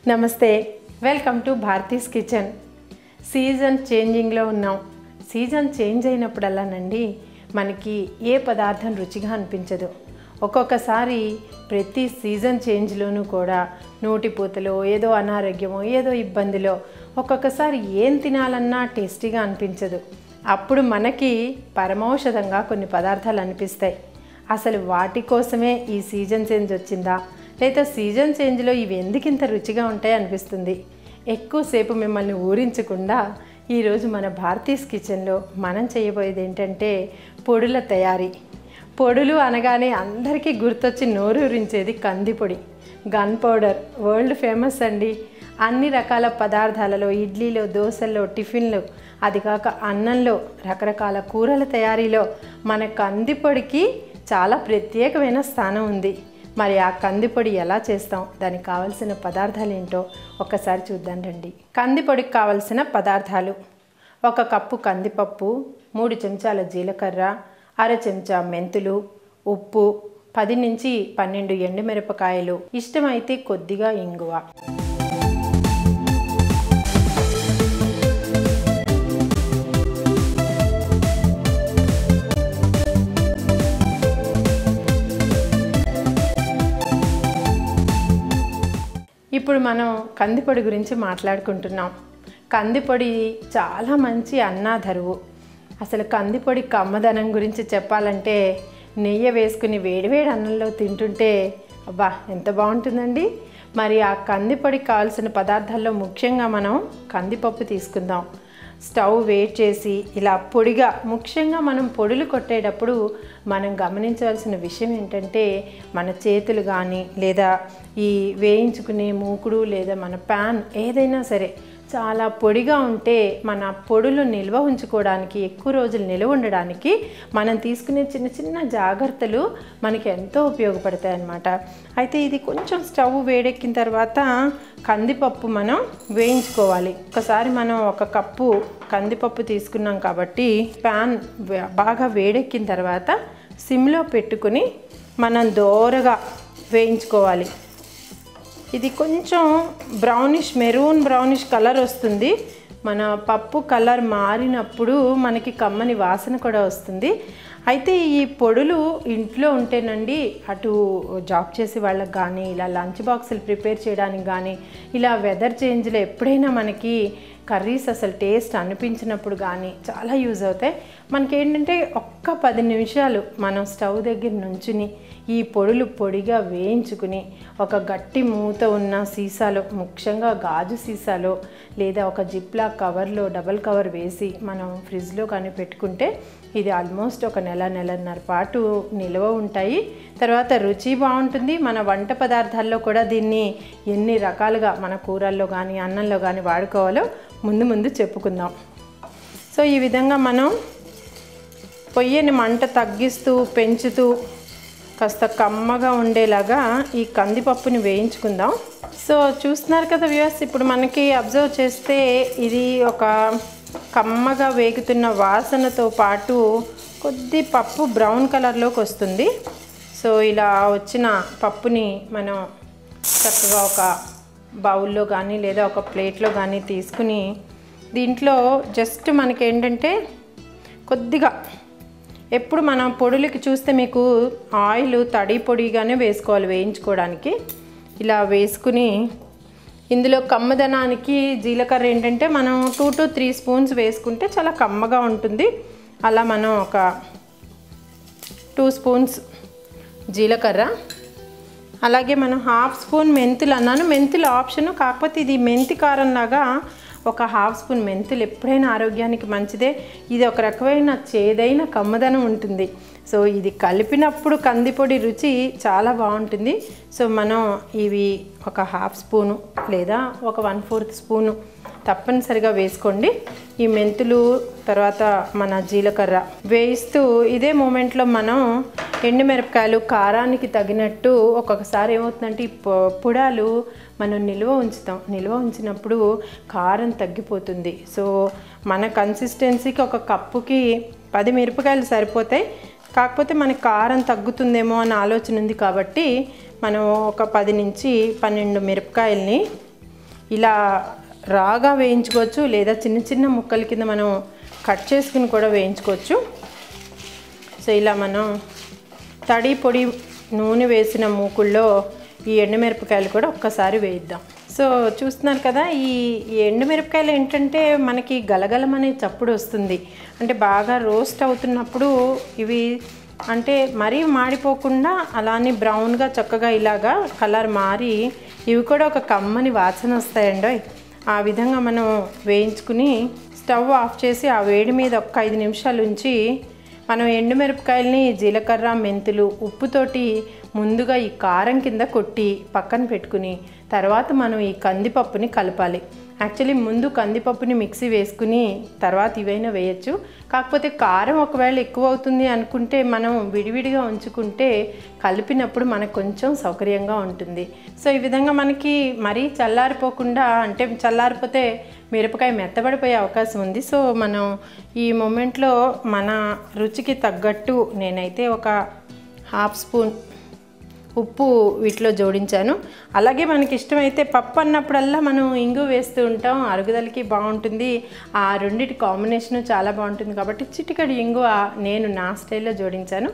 నమస్తే, welcome to Bharathi's kitchen. Season చేంజింగ్లో ఉన్నాం. సీజన్ చేంజ్ అయినప్పుడల్లానండి మనకి ఏ పదార్థం రుచిగా అనిపించదు. ఒక్కొక్కసారి ప్రతి సీజన్ చేంజ్లోనూ కూడా నోటిపూతలో ఏదో అనారోగ్యమో ఏదో ఇబ్బందిలో ఒక్కొక్కసారి ఏం తినాలన్నా టేస్టీగా అనిపించదు. అప్పుడు మనకి పరమౌషధంగా కొన్ని పదార్థాలు అనిపిస్తాయి. అసలు వాటి కోసమే ఈ సీజన్ చేంజ్ వచ్చిందా, లేదా సీజన్ చేంజ్లో ఇవి ఎందుకు ఇంత రుచిగా ఉంటాయి అనిపిస్తుంది. ఎక్కువసేపు మిమ్మల్ని ఊరించకుండా ఈరోజు మన భారతీస్ కిచెన్లో మనం చేయబోయేది ఏంటంటే పొడుల తయారీ. పొడులు అనగానే అందరికీ గుర్తొచ్చి నోరూరించేది కందిపొడి, గన్ పౌడర్. వరల్డ్ ఫేమస్ అండి. అన్ని రకాల పదార్థాలలో, ఇడ్లీలో, దోశల్లో, టిఫిన్లో, అది కాక అన్నంలో, రకరకాల కూరల తయారీలో మన కందిపొడికి చాలా ప్రత్యేకమైన స్థానం ఉంది. మరి ఆ కందిపొడి ఎలా చేస్తాం, దానికి కావలసిన పదార్థాలు ఏంటో ఒక్కసారి చూద్దాం రండి. కందిపొడికి కావలసిన పదార్థాలు: 1 కప్పు కందిపప్పు, 3 చెంచాల జీలకర్ర, అర చెంచా మెంతులు, ఉప్పు, 10 నుంచి 12 ఎండుమిరపకాయలు, ఇష్టమైతే కొద్దిగా ఇంగువ. ఇప్పుడు మనం కందిపొడి గురించి మాట్లాడుకుంటున్నాం. కందిపొడి చాలా మంచి అన్నాధరువు. అసలు కందిపొడి కమ్మదనం గురించి చెప్పాలంటే నెయ్యి వేసుకుని వేడివేడి అన్నంలో తింటుంటే అబ్బా ఎంత బాగుంటుందండి. మరి ఆ కందిపొడికి కావాల్సిన పదార్థాల్లో ముఖ్యంగా మనం కందిపప్పు తీసుకుందాం. స్టవ్ వేడి చేసి ఇలా పొడిగా, ముఖ్యంగా మనం పొడులు కొట్టేటప్పుడు మనం గమనించవలసిన విషయం ఏంటంటే మన చేతులు కానీ లేదా ఈ వేయించుకునే మూకుడు లేదా మన ప్యాన్ ఏదైనా సరే చాలా పొడిగా ఉంటే మన పొడులు నిల్వ ఉంచుకోవడానికి, ఎక్కువ రోజులు నిల్వ ఉండడానికి మనం తీసుకునే చిన్న చిన్న జాగ్రత్తలు మనకి ఎంతో ఉపయోగపడతాయి అన్నమాట. అయితే ఇది కొంచెం స్టవ్ వేడెక్కిన తర్వాత కందిపప్పు మనం వేయించుకోవాలి. ఒకసారి మనం 1 కప్పు కందిపప్పు తీసుకున్నాం కాబట్టి ప్యాన్ బాగా వేడెక్కిన తర్వాత సిమ్లో పెట్టుకుని మనం దోరగా వేయించుకోవాలి. ఇది కొంచెం మెరూన్ బ్రౌనిష్ కలర్ వస్తుంది. మన పప్పు కలర్ మారినప్పుడు మనకి కమ్మని వాసన కూడా వస్తుంది. అయితే ఈ పొడులు ఇంట్లో ఉంటేనండి, అటు జాబ్ చేసే వాళ్ళకి కానీ, ఇలా లంచ్ బాక్సులు ప్రిపేర్ చేయడానికి కానీ, ఇలా వెదర్ చేంజ్లో ఎప్పుడైనా మనకి కర్రీస్ అసలు టేస్ట్ అనిపించినప్పుడు కానీ చాలా యూజ్ అవుతాయి. మనకి ఏంటంటే ఒక్క 10 నిమిషాలు మనం స్టవ్ దగ్గర నుంచుని ఈ పొడులు పొడిగా వేయించుకుని ఒక గట్టి మూత ఉన్న సీసాలో, ముఖ్యంగా గాజు సీసాలో లేదా ఒక జిప్లా కవర్లో డబల్ కవర్ వేసి మనం ఫ్రిడ్జ్లో కానీ పెట్టుకుంటే ఇది ఆల్మోస్ట్ ఒక నెలన్నర పాటు నిల్వ ఉంటాయి. తర్వాత రుచి బాగుంటుంది. మన వంట పదార్థాల్లో కూడా దీన్ని ఎన్ని రకాలుగా మన కూరల్లో కానీ అన్నంలో కానీ వాడుకోవాలో ముందు చెప్పుకుందాం. సో ఈ విధంగా మనం పొయ్యిని మంట తగ్గిస్తూ పెంచుతూ కాస్త కమ్మగా ఉండేలాగా ఈ కందిపప్పుని వేయించుకుందాం. సో చూస్తున్నారు కదా వ్యూవర్స్, ఇప్పుడు మనకి అబ్జర్వ్ చేస్తే ఇది ఒక కమ్మగా వేగుతున్న వాసనతో పాటు కొద్ది పప్పు బ్రౌన్ కలర్లోకి వస్తుంది. సో ఇలా వచ్చిన పప్పుని మనం చక్కగా ఒక బౌల్లో కానీ లేదా ఒక ప్లేట్లో కానీ తీసుకుని దీంట్లో జస్ట్ మనకేంటంటే కొద్దిగా, ఎప్పుడు మనం పొడులకి చూస్తే మీకు ఆయిల్ తడి పొడిగానే వేసుకోవాలి వేయించుకోవడానికి. ఇలా వేసుకుని ఇందులో కమ్మదనానికి జీలకర్ర ఏంటంటే మనం 2 to 3 స్పూన్స్ వేసుకుంటే చాలా కమ్మగా ఉంటుంది. అలా మనం ఒక 2 స్పూన్స్ జీలకర్ర, అలాగే మనం 1/2 స్పూన్ మెంతులు అన్నాను. మెంతులు ఆప్షను, కాకపోతే ఇది మెంతి కారంలాగా ఒక 1/2 స్పూన్ మెంతులు ఎప్పుడైనా ఆరోగ్యానికి మంచిదే. ఇది ఒక రకమైన చేదైన కమ్మదనం ఉంటుంది. సో ఇది కలిపినప్పుడు కందిపొడి రుచి చాలా బాగుంటుంది. సో మనం ఇవి ఒక 1/2 స్పూను లేదా ఒక 1/4 స్పూను తప్పనిసరిగా వేసుకోండి. ఈ మెంతులు తర్వాత మన జీలకర్ర వేయిస్తూ ఇదే మూమెంట్లో మనం ఎండుమిరపకాయలు కారానికి తగినట్టు, ఒక్కొక్కసారి ఏమవుతుందంటే ఈ పొడాలు మనం నిల్వ ఉంచినప్పుడు కారం తగ్గిపోతుంది. సో మన కన్సిస్టెన్సీకి 1 కప్పుకి 10 మిరపకాయలు సరిపోతాయి. కాకపోతే మనకి కారం తగ్గుతుందేమో అన్న ఆలోచన ఉంది కాబట్టి మనం ఒక 10 నుంచి 12 మిరపకాయల్ని ఇలా రాగా వేయించుకోవచ్చు, లేదా చిన్న చిన్న ముక్కల కింద మనం కట్ చేసుకుని కూడా వేయించుకోవచ్చు. సో ఇలా మనం తడి పొడి నూనె వేసిన మూకుల్లో ఈ ఎండుమిరపకాయలు కూడా ఒక్కసారి వేయిద్దాం. సో చూస్తున్నారు కదా, ఈ ఎండుమిరపకాయలు ఏంటంటే మనకి గలగలమనే చప్పుడు వస్తుంది. అంటే బాగా రోస్ట్ అవుతున్నప్పుడు ఇవి అంటే మరీ మాడిపోకుండా అలానే బ్రౌన్గా చక్కగా ఇలాగా కలర్ మారి ఇవి కూడా ఒక కమ్మని వాసన వస్తాయండి. ఆ విధంగా మనం వేయించుకుని స్టవ్ ఆఫ్ చేసి ఆ వేడి మీద ఒక 5 నిమిషాలు ఉంచి మనం ఎండుమిరపకాయలని జీలకర్ర మెంతులు ఉప్పుతోటి ముందుగా ఈ కారం కింద కొట్టి పక్కన పెట్టుకుని తర్వాత మనం ఈ కందిపప్పుని కలపాలి. యాక్చువల్లీ ముందు కందిపప్పుని మిక్సీ వేసుకుని తర్వాత ఇవైనా వేయచ్చు. కాకపోతే కారం ఒకవేళ ఎక్కువ అవుతుంది అనుకుంటే మనం విడివిడిగా ఉంచుకుంటే కలిపినప్పుడు మనకు కొంచెం సౌకర్యంగా ఉంటుంది. సో ఈ విధంగా మనకి మరీ చల్లారిపోకుండా, అంటే చల్లారిపోతే మిరపకాయ మెత్తబడిపోయే అవకాశం ఉంది. సో మనం ఈ మూమెంట్లో మన రుచికి తగ్గట్టు నేనైతే ఒక 1/2 స్పూన్ ఉప్పు వీటిలో జోడించాను. అలాగే మనకి ఇష్టమైతే పప్పు అన్నప్పుడల్లా మనం ఇంగు వేస్తూ ఉంటాం, అరుగుదలకి బాగుంటుంది. ఆ రెండిటి కాంబినేషను చాలా బాగుంటుంది కాబట్టి చిటికెడు ఇంగు నేను నా స్టైల్లో జోడించాను.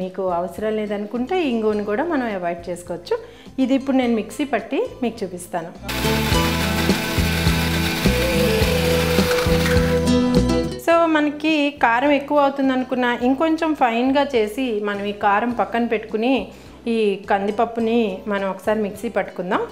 మీకు అవసరం లేదనుకుంటే ఇంగుని కూడా మనం అవాయిడ్ చేసుకోవచ్చు. ఇది ఇప్పుడు నేను మిక్సీ పట్టి మీకు చూపిస్తాను. సో మనకి కారం ఎక్కువ అవుతుంది అనుకున్నా ఇంకొంచెం ఫైన్గా చేసి మనం ఈ కారం పక్కన పెట్టుకుని ఈ కందిపప్పుని మనం ఒకసారి మిక్సీ పట్టుకుందాం.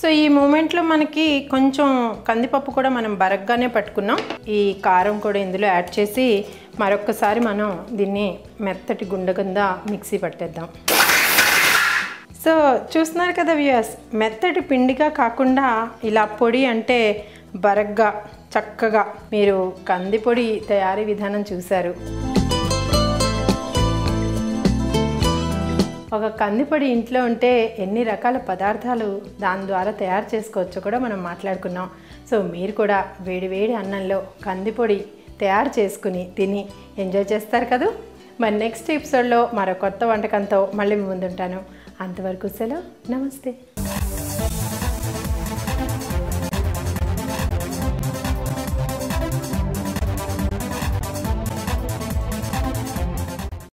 సో ఈ మూమెంట్లో మనకి కొంచెం కందిపప్పు కూడా మనం బరగ్గానే పట్టుకున్నాం. ఈ కారం కూడా ఇందులో యాడ్ చేసి మరొకసారి మనం దీన్ని మెత్తటి గుండె కింద మిక్సీ పట్టేద్దాం. సో చూస్తున్నారు కదా వ్యూయర్స్, మెత్తటి పిండిగా కాకుండా ఇలా పొడి అంటే బరగ్గా చక్కగా మీరు కందిపొడి తయారీ విధానం చూశారు. ఒక కందిపొడి ఇంట్లో ఉంటే ఎన్ని రకాల పదార్థాలు దాని ద్వారా తయారు చేసుకోవచ్చో కూడా మనం మాట్లాడుకున్నాం. సో మీరు కూడా వేడి అన్నంలో కందిపొడి తయారు చేసుకుని తిని ఎంజాయ్ చేస్తారు కదా. మరి నెక్స్ట్ ఎపిసోడ్లో మరో కొత్త వంటకంతో మళ్ళీ ముందుంటాను. అంతవరకు సెలవు, నమస్తే.